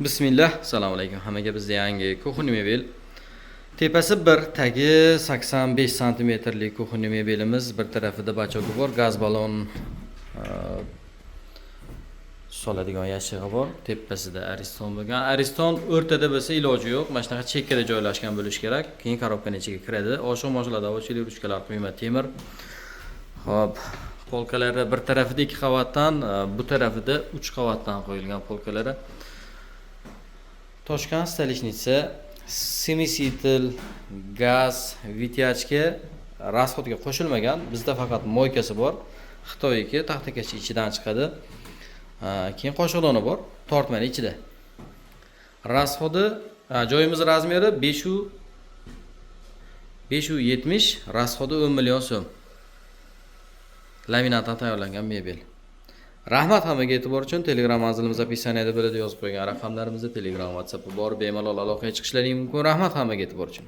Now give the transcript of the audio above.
Bismillah, assalomu alaykum. Hammaga bizda yangi kuxni mebel. Tepasi 1, tagi 85 santimetrlik kuxni mebelimiz. Bir tarafida bachogi bor, gaz balon soladigan yashig'i bor. Tepasida ariston bo'lgan. Ariston o'rtada bo'lsa iloji yo'q. Mana shunaqa chekkada joylashgan bo'lish kerak. Keyin korobkaning ichiga kiradi. Oshiq-moshlar ochili ruchkalar quyma temir. Xo'p, polkalari bir tarafida 2 qavatdan, bu tarafida 3 qavatdan qo'yilgan polkalari. Toshkent stolishnica, semisitel, gaz, vityachka rasxodga qo'shilmagan. Bizda faqat moykasi bor. Xitoyniki taxtakachi ichidan chiqadi. Keyin qoshiqdoni bor, tortmani ichida. Rasxodi, joyimiz razmeri 570, rasxodi 10 million so'm. Laminatdan tayyorlangan mebel. Rahmat hammaga e'tibor uchun. Telegram manzilimiz opisaniyada bo'ladi, yozib qo'ygan raqamlarimizda Telegram, WhatsApp bor, bemalol aloqaga chiqishlaring mumkin. Rahmat hammaga e'tibor uchun.